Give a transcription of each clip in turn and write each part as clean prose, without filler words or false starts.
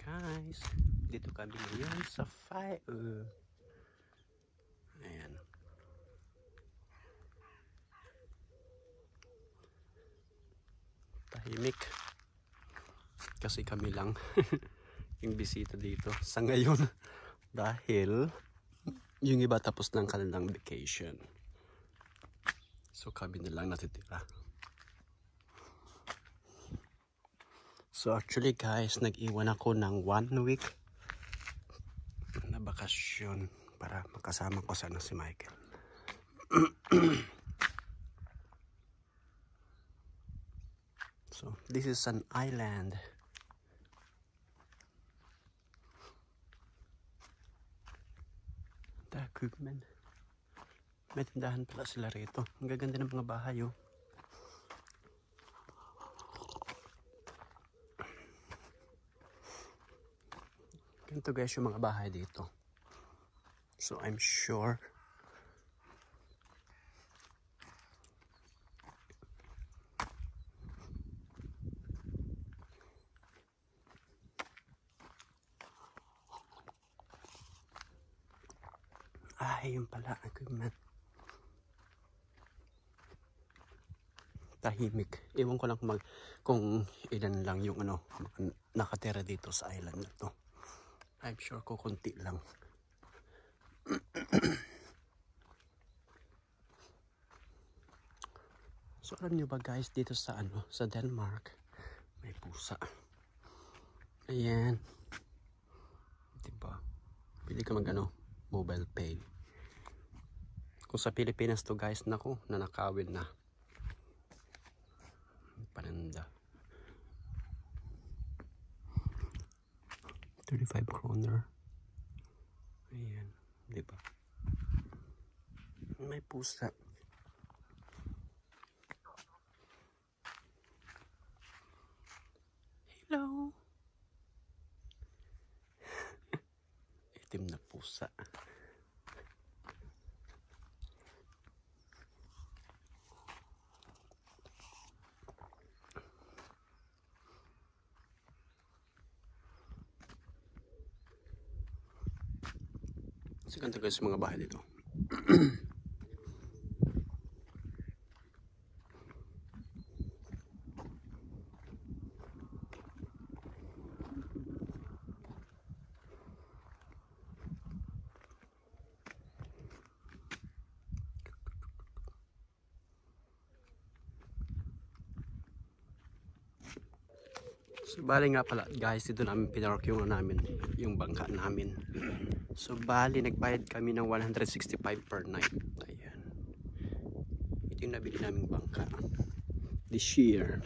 Guys, dito kami ngayon sa fire. Ayan. Tahimik. Kasi kami lang yung bisita dito sa ngayon. Dahil yung iba tapos ng kanilang vacation. So kami na lang natitira. So actually guys, nag-iwan ako ng 1 week na bakasyon para makasama ko sana si Michael. So this is an island. The equipment. May tindahan pala sila rito. Ang gaganda ng mga bahay oh. Ganito guys yung mga bahay dito. So I'm sure yun pala equipment. Tahimik. Ewan ko lang kung ilan lang yung nakatira dito sa island na to. I'm sure kukunti lang. So alam nyo ba guys, dito sa sa Denmark may pusa. Ayan. Diba? Pili ka mobile pay. Kung sa Pilipinas to guys, naku, nanakawin na. Pananda. 35 kroner. Ayan, diba? May pusa. Hello. Itim na pusa. So ganito guys mga bahay dito. So bali nga pala guys, dito namin pinark yung yung bangka namin. So bali nagbayad kami ng 165 per night. Ayan. Ito yung nabili naming bangka this year.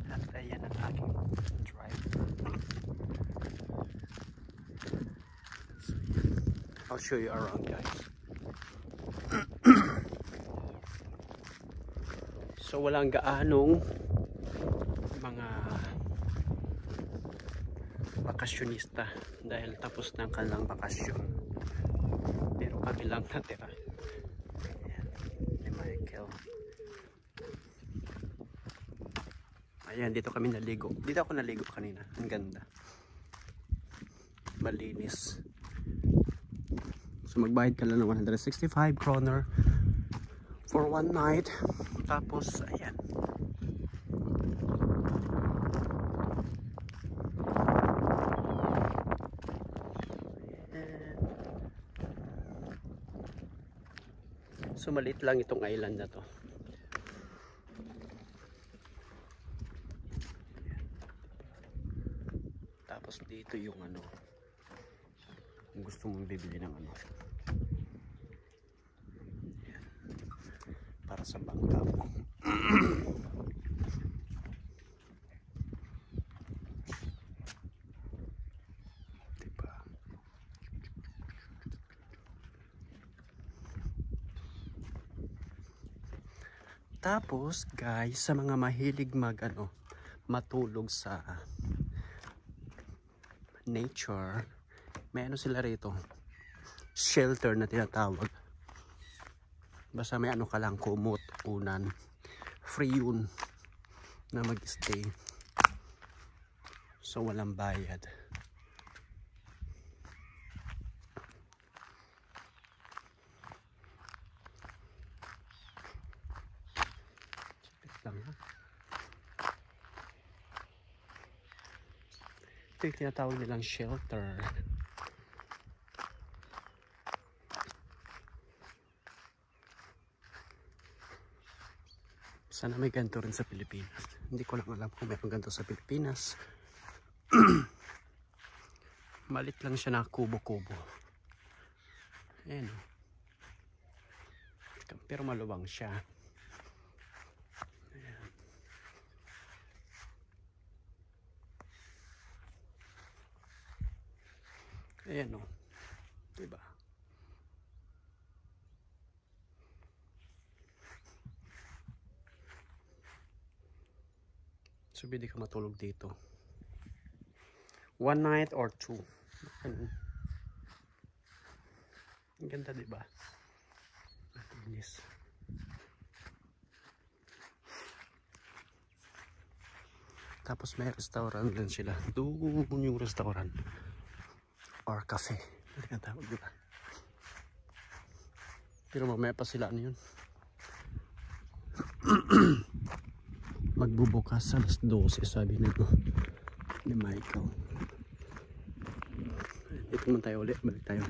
At ayan ang aking driver. So, I'll show you around guys. So walang gaanong mga bakasyonista dahil tapos ng kanilang bakasyon. Pero kami lang natira. Ayan, ni Michael. Ayan, dito kami naligo. Dito ako naligo kanina. Ang ganda. Malinis. So magbayad ka lang ng 165 kroner for 1 night. Tapos ayan. So maliit lang itong island na to. Tapos dito yung kung gusto mong bibili ng para sa bangka mo. Diba? Tapos guys, sa mga mahilig matulog sa nature, may sila rito, shelter na tinatawag. Basta may ka lang, kumot, unan. free yun na mag-stay. So walang bayad. Lang, ha? Ito yung tinatawag nilang shelter. Sana may ganito rin sa Pilipinas. Hindi ko lang alam kung may ganito sa Pilipinas. Malit lang siya na kubo-kubo. Ayan. Pero maluwang siya. Ayan o. Diba? So, pwede ka matulog dito. 1 night or 2. Ang ganda, diba? Matinis. Tapos may restaurant din sila. Doon yung restaurant. Or cafe. Hindi ka tawag, diba? Pero mamaya pa sila ano yun. Magbubukas sa alas 12, sabi nito ni Michael. Dito man tayo ulit. Balik tayo.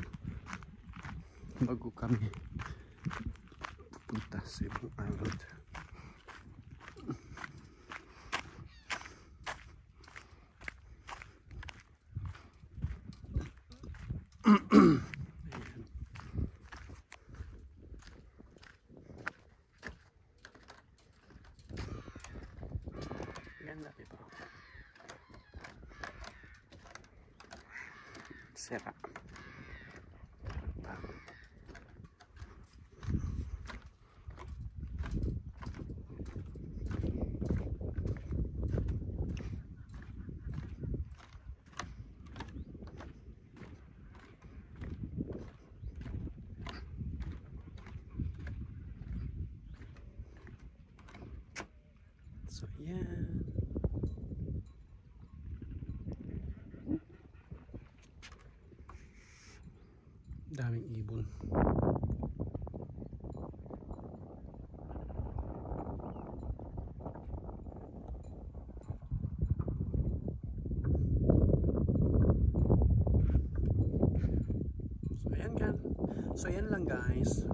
Bago kami pupunta sa ibang island. Ganda, diba? Sira. So, yan. Daming ibon. So, yan lang guys.